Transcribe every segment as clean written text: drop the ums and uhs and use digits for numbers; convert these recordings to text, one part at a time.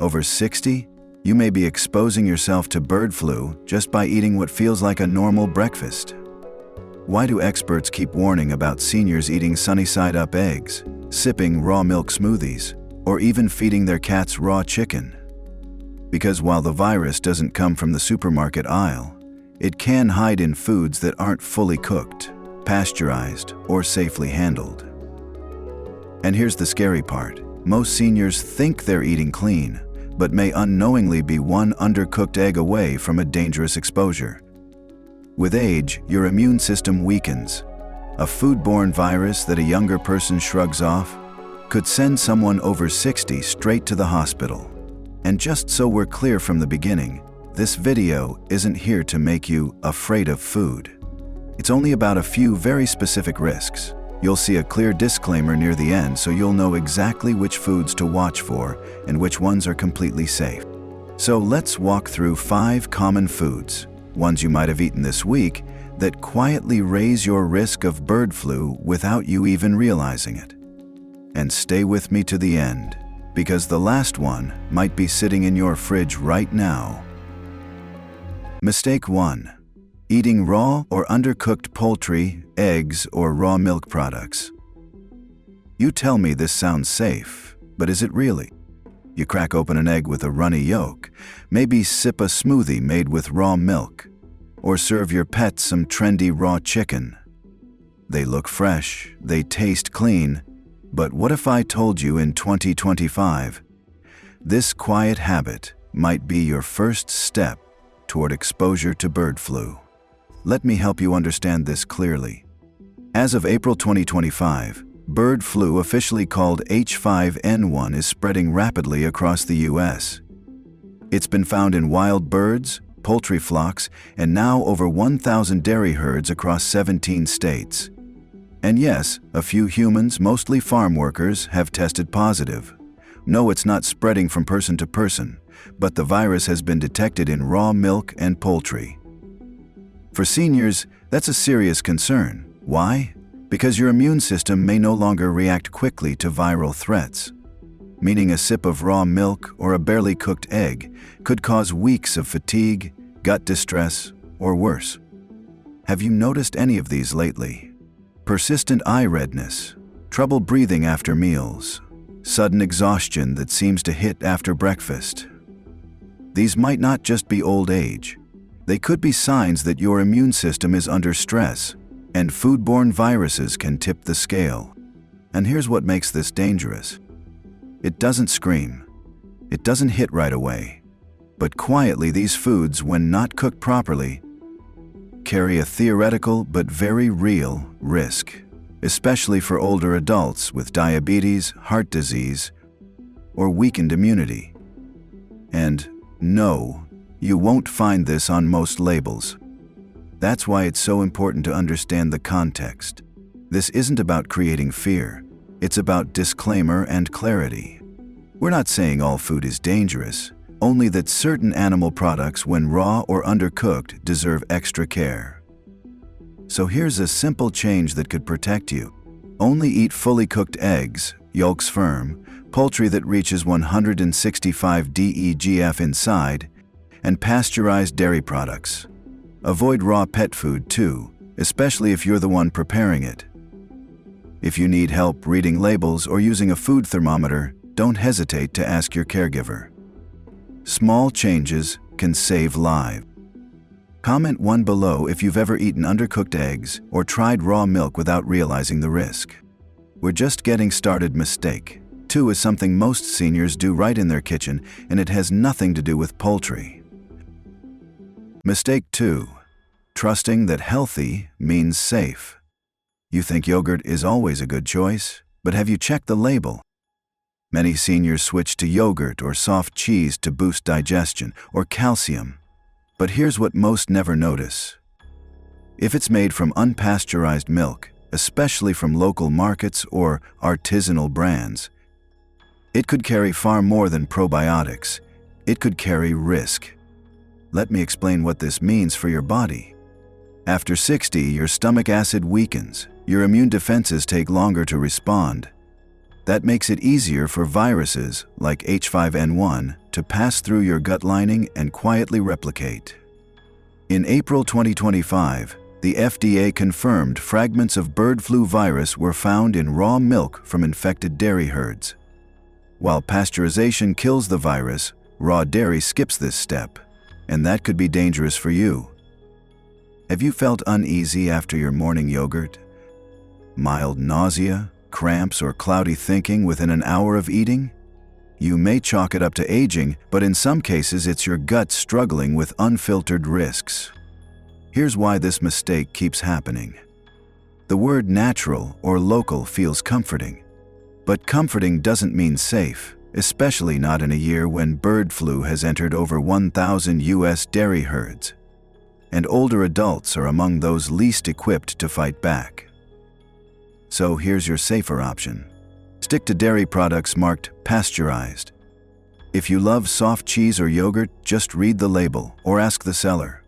Over 60? You may be exposing yourself to bird flu just by eating what feels like a normal breakfast. Why do experts keep warning about seniors eating sunny-side-up eggs, sipping raw milk smoothies, or even feeding their cats raw chicken? Because while the virus doesn't come from the supermarket aisle, it can hide in foods that aren't fully cooked, pasteurized, or safely handled. And here's the scary part. Most seniors think they're eating clean, but may unknowingly be one undercooked egg away from a dangerous exposure. With age, your immune system weakens. A foodborne virus that a younger person shrugs off could send someone over 60 straight to the hospital. And just so we're clear from the beginning, this video isn't here to make you afraid of food. It's only about a few very specific risks. You'll see a clear disclaimer near the end so you'll know exactly which foods to watch for and which ones are completely safe. So let's walk through 5 common foods, ones you might have eaten this week, that quietly raise your risk of bird flu without you even realizing it. And stay with me to the end, because the last one might be sitting in your fridge right now. Mistake 1. Eating raw or undercooked poultry, eggs, or raw milk products. You tell me this sounds safe, but is it really? You crack open an egg with a runny yolk, maybe sip a smoothie made with raw milk, or serve your pet some trendy raw chicken. They look fresh, they taste clean, but what if I told you in 2025, this quiet habit might be your first step toward exposure to bird flu? Let me help you understand this clearly. As of April 2025, bird flu, officially called H5N1, is spreading rapidly across the US. It's been found in wild birds, poultry flocks, and now over 1,000 dairy herds across 17 states. And yes, a few humans, mostly farm workers, have tested positive. No, it's not spreading from person to person, but the virus has been detected in raw milk and poultry. For seniors, that's a serious concern. Why? Because your immune system may no longer react quickly to viral threats. Meaning a sip of raw milk or a barely cooked egg could cause weeks of fatigue, gut distress, or worse. Have you noticed any of these lately? Persistent eye redness, trouble breathing after meals, sudden exhaustion that seems to hit after breakfast. These might not just be old age. They could be signs that your immune system is under stress, and foodborne viruses can tip the scale. And here's what makes this dangerous. It doesn't scream. It doesn't hit right away. But quietly, these foods, when not cooked properly, carry a theoretical but very real risk, especially for older adults with diabetes, heart disease, or weakened immunity. And no, you won't find this on most labels. That's why it's so important to understand the context. This isn't about creating fear. It's about disclaimer and clarity. We're not saying all food is dangerous, only that certain animal products, when raw or undercooked, deserve extra care. So here's a simple change that could protect you. Only eat fully cooked eggs, yolks firm, poultry that reaches 165 DEGF inside, and pasteurized dairy products. Avoid raw pet food too, especially if you're the one preparing it. If you need help reading labels or using a food thermometer, don't hesitate to ask your caregiver. Small changes can save lives. Comment 1 below if you've ever eaten undercooked eggs or tried raw milk without realizing the risk. We're just getting started. Mistake 2 is something most seniors do right in their kitchen, and it has nothing to do with poultry. Mistake 2. Trusting that healthy means safe. You think yogurt is always a good choice, but have you checked the label? Many seniors switch to yogurt or soft cheese to boost digestion or calcium. But here's what most never notice. If it's made from unpasteurized milk, especially from local markets or artisanal brands, it could carry far more than probiotics. It could carry risk. Let me explain what this means for your body. After 60, your stomach acid weakens. Your immune defenses take longer to respond. That makes it easier for viruses like H5N1 to pass through your gut lining and quietly replicate. In April 2025, the FDA confirmed fragments of bird flu virus were found in raw milk from infected dairy herds. While pasteurization kills the virus, raw dairy skips this step, and that could be dangerous for you. Have you felt uneasy after your morning yogurt? Mild nausea, cramps, or cloudy thinking within an hour of eating? You may chalk it up to aging, but in some cases it's your gut struggling with unfiltered risks. Here's why this mistake keeps happening. The word natural or local feels comforting. But comforting doesn't mean safe, especially not in a year when bird flu has entered over 1,000 U.S. dairy herds. And older adults are among those least equipped to fight back. So here's your safer option. Stick to dairy products marked pasteurized. If you love soft cheese or yogurt, just read the label or ask the seller.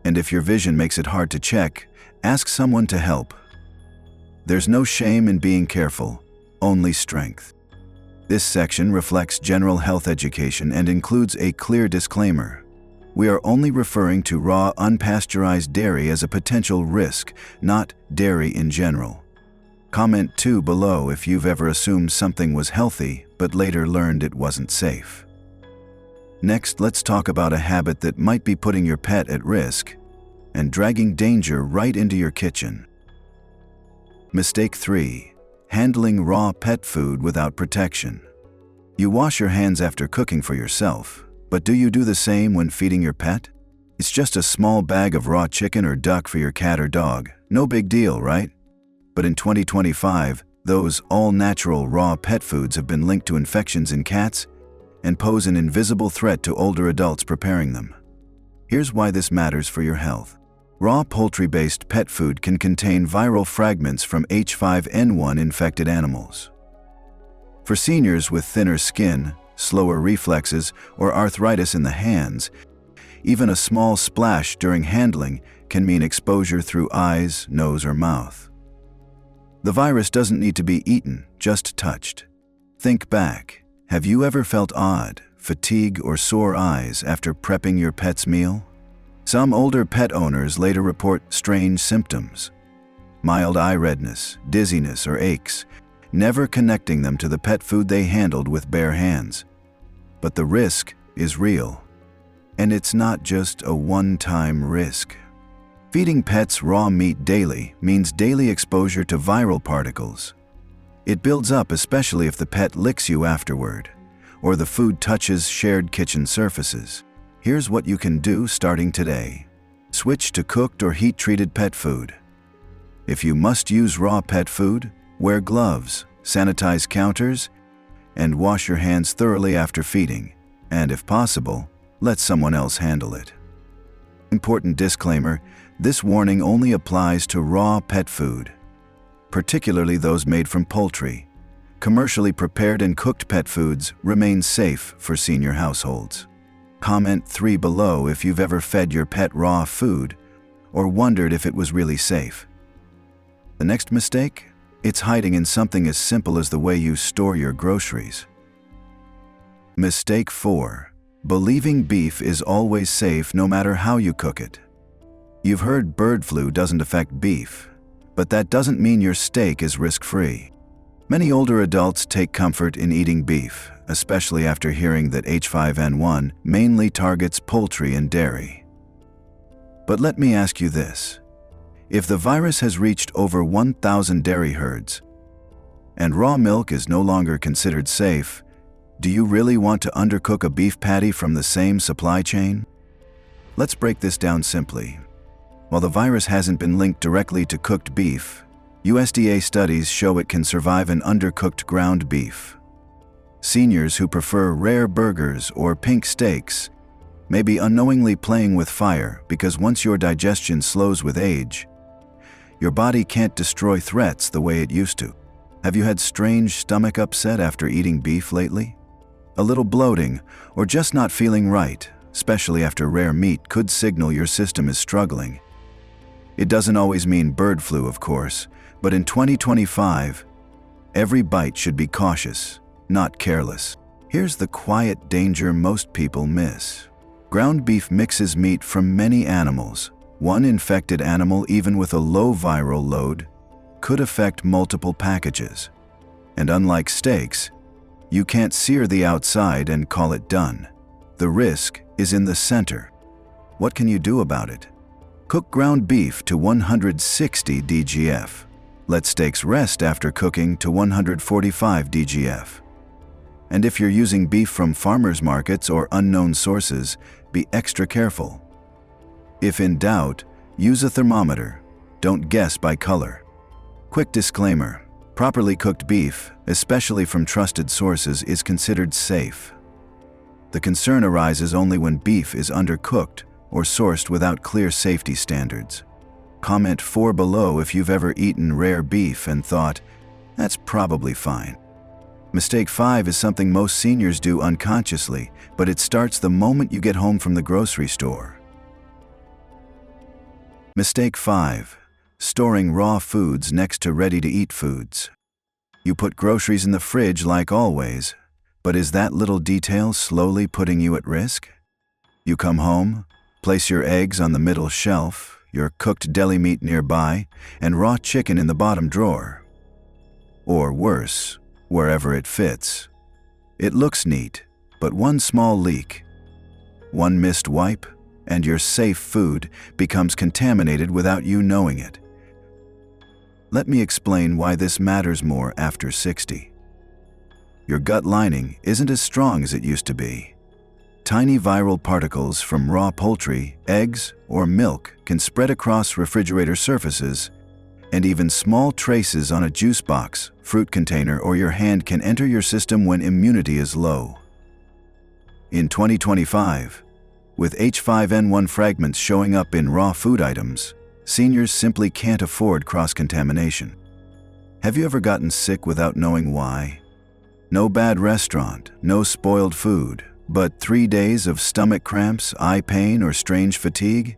And if your vision makes it hard to check, ask someone to help. There's no shame in being careful, only strength. This section reflects general health education and includes a clear disclaimer. We are only referring to raw, unpasteurized dairy as a potential risk, not dairy in general. Comment 2 below if you've ever assumed something was healthy, but later learned it wasn't safe. Next, let's talk about a habit that might be putting your pet at risk and dragging danger right into your kitchen. Mistake 3. Handling raw pet food without protection. You wash your hands after cooking for yourself, but do you do the same when feeding your pet? It's just a small bag of raw chicken or duck for your cat or dog. No big deal, right? But in 2025, those all-natural raw pet foods have been linked to infections in cats and pose an invisible threat to older adults preparing them. Here's why this matters for your health. Raw poultry-based pet food can contain viral fragments from H5N1 infected animals. For seniors with thinner skin, slower reflexes, or arthritis in the hands, even a small splash during handling can mean exposure through eyes, nose, or mouth. The virus doesn't need to be eaten, just touched. Think back. Have you ever felt odd, fatigue, or sore eyes after prepping your pet's meal? Some older pet owners later report strange symptoms. Mild eye redness, dizziness, or aches, never connecting them to the pet food they handled with bare hands. But the risk is real. And it's not just a one-time risk. Feeding pets raw meat daily means daily exposure to viral particles. It builds up especially if the pet licks you afterward, or the food touches shared kitchen surfaces. Here's what you can do starting today. Switch to cooked or heat-treated pet food. If you must use raw pet food, wear gloves, sanitize counters, and wash your hands thoroughly after feeding, and if possible, let someone else handle it. Important disclaimer, this warning only applies to raw pet food, particularly those made from poultry. Commercially prepared and cooked pet foods remain safe for senior households. Comment 3 below if you've ever fed your pet raw food or wondered if it was really safe. The next mistake? It's hiding in something as simple as the way you store your groceries. Mistake 4. Believing beef is always safe no matter how you cook it. You've heard bird flu doesn't affect beef, but that doesn't mean your steak is risk-free. Many older adults take comfort in eating beef, especially after hearing that H5N1 mainly targets poultry and dairy. But let me ask you this. If the virus has reached over 1,000 dairy herds, and raw milk is no longer considered safe, do you really want to undercook a beef patty from the same supply chain? Let's break this down simply. While the virus hasn't been linked directly to cooked beef, USDA studies show it can survive an undercooked ground beef. Seniors who prefer rare burgers or pink steaks may be unknowingly playing with fire because once your digestion slows with age, your body can't destroy threats the way it used to. Have you had strange stomach upset after eating beef lately? A little bloating or just not feeling right, especially after rare meat, could signal your system is struggling. It doesn't always mean bird flu, of course, but in 2025, every bite should be cautious, not careless. Here's the quiet danger most people miss. Ground beef mixes meat from many animals. One infected animal, even with a low viral load, could affect multiple packages. And unlike steaks, you can't sear the outside and call it done. The risk is in the center. What can you do about it? Cook ground beef to 160 DGF. Let steaks rest after cooking to 145 DGF. And if you're using beef from farmers markets or unknown sources, be extra careful. If in doubt, use a thermometer. Don't guess by color. Quick disclaimer: properly cooked beef, especially from trusted sources, is considered safe. The concern arises only when beef is undercooked or sourced without clear safety standards. Comment 4 below if you've ever eaten rare beef and thought, "That's probably fine." Mistake 5 is something most seniors do unconsciously, but it starts the moment you get home from the grocery store. Mistake 5: storing raw foods next to ready-to-eat foods. You put groceries in the fridge like always, but is that little detail slowly putting you at risk? You come home, place your eggs on the middle shelf, your cooked deli meat nearby, and raw chicken in the bottom drawer. Or worse, wherever it fits. It looks neat, but one small leak, one missed wipe, and your safe food becomes contaminated without you knowing it. Let me explain why this matters more after 60. Your gut lining isn't as strong as it used to be. Tiny viral particles from raw poultry, eggs, or milk can spread across refrigerator surfaces, and even small traces on a juice box, fruit container, or your hand can enter your system when immunity is low. In 2025, with H5N1 fragments showing up in raw food items, seniors simply can't afford cross-contamination. Have you ever gotten sick without knowing why? No bad restaurant, no spoiled food, but 3 days of stomach cramps, eye pain, or strange fatigue?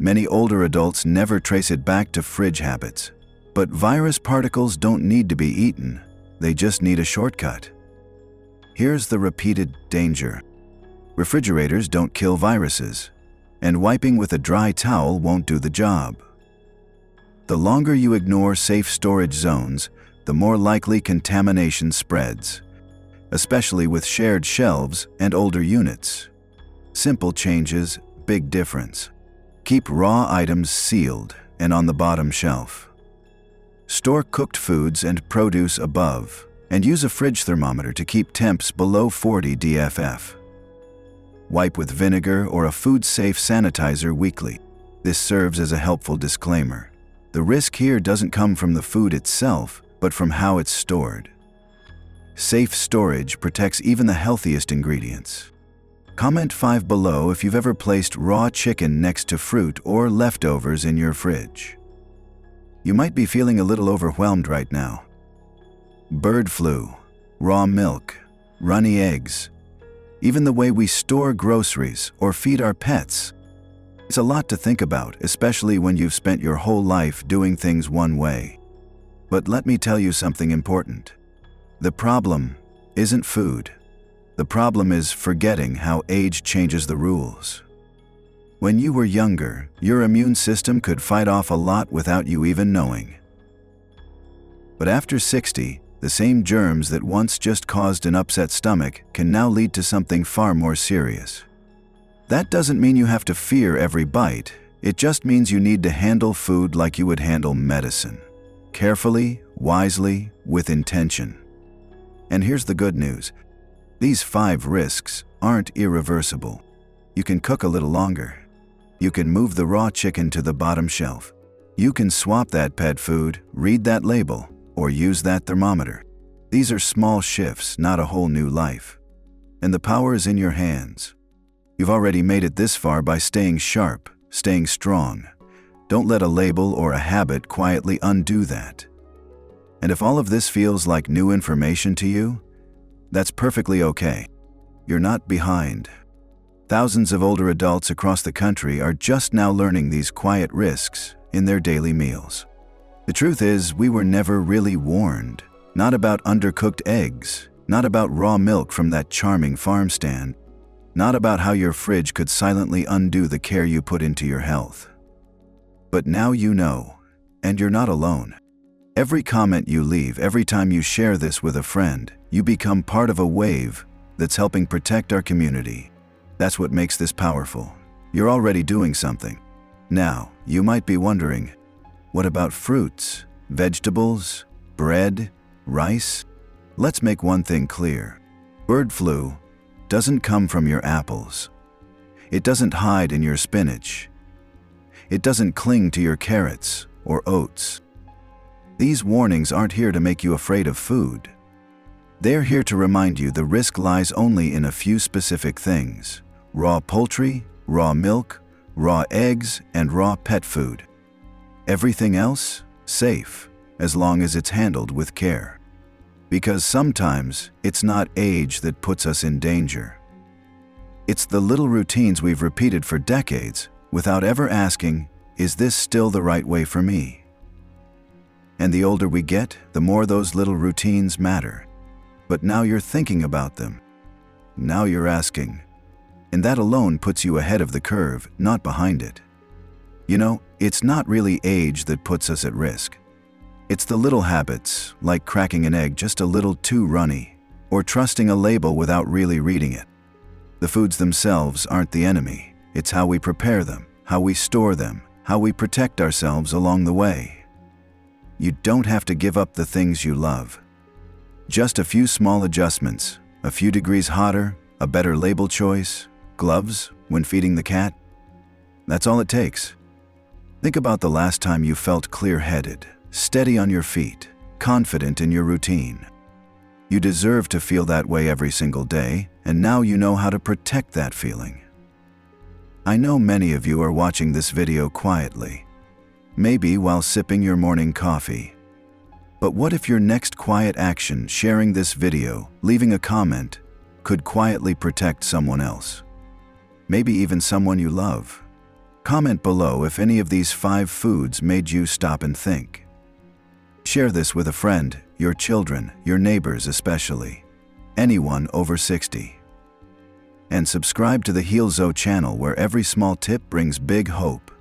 Many older adults never trace it back to fridge habits. But virus particles don't need to be eaten. They just need a shortcut. Here's the repeated danger. Refrigerators don't kill viruses, and wiping with a dry towel won't do the job. The longer you ignore safe storage zones, the more likely contamination spreads, especially with shared shelves and older units. Simple changes, big difference. Keep raw items sealed and on the bottom shelf. Store cooked foods and produce above, and use a fridge thermometer to keep temps below 40 DFF. Wipe with vinegar or a food-safe sanitizer weekly. This serves as a helpful disclaimer. The risk here doesn't come from the food itself, but from how it's stored. Safe storage protects even the healthiest ingredients. Comment 5 below if you've ever placed raw chicken next to fruit or leftovers in your fridge. You might be feeling a little overwhelmed right now. Bird flu, raw milk, runny eggs, even the way we store groceries or feed our pets. It's a lot to think about, especially when you've spent your whole life doing things one way. But let me tell you something important. The problem isn't food. The problem is forgetting how age changes the rules. When you were younger, your immune system could fight off a lot without you even knowing. But after 60, the same germs that once just caused an upset stomach can now lead to something far more serious. That doesn't mean you have to fear every bite. It just means you need to handle food like you would handle medicine. Carefully, wisely, with intention. And here's the good news. These 5 risks aren't irreversible. You can cook a little longer. You can move the raw chicken to the bottom shelf. You can swap that pet food, read that label, or use that thermometer. These are small shifts, not a whole new life. And the power is in your hands. You've already made it this far by staying sharp, staying strong. Don't let a label or a habit quietly undo that. And if all of this feels like new information to you, that's perfectly okay. You're not behind. Thousands of older adults across the country are just now learning these quiet risks in their daily meals. The truth is, we were never really warned. Not about undercooked eggs, Not about raw milk from that charming farm stand. Not about how your fridge could silently undo the care you put into your health. But now you know, and you're not alone. Every comment you leave, every time you share this with a friend, you become part of a wave that's helping protect our community. That's what makes this powerful. You're already doing something. Now, you might be wondering, what about fruits, vegetables, bread, rice? Let's make one thing clear. Bird flu doesn't come from your apples. It doesn't hide in your spinach. It doesn't cling to your carrots or oats. These warnings aren't here to make you afraid of food. They're here to remind you the risk lies only in a few specific things: raw poultry, raw milk, raw eggs, and raw pet food. Everything else, safe, as long as it's handled with care. Because sometimes it's not age that puts us in danger. It's the little routines we've repeated for decades without ever asking, is this still the right way for me? And the older we get, the more those little routines matter. But now you're thinking about them. Now you're asking. And that alone puts you ahead of the curve, not behind it. You know, it's not really age that puts us at risk. It's the little habits, like cracking an egg just a little too runny, or trusting a label without really reading it. The foods themselves aren't the enemy. It's how we prepare them, how we store them, how we protect ourselves along the way. You don't have to give up the things you love. Just a few small adjustments, a few degrees hotter, a better label choice, gloves when feeding the cat. That's all it takes. Think about the last time you felt clear-headed, steady on your feet, confident in your routine. You deserve to feel that way every single day, and now you know how to protect that feeling. I know many of you are watching this video quietly, maybe while sipping your morning coffee. But what if your next quiet action, sharing this video, leaving a comment, could quietly protect someone else? Maybe even someone you love. Comment below if any of these 5 foods made you stop and think. Share this with a friend, your children, your neighbors especially, anyone over 60. And subscribe to the HEALZO channel, where every small tip brings big hope.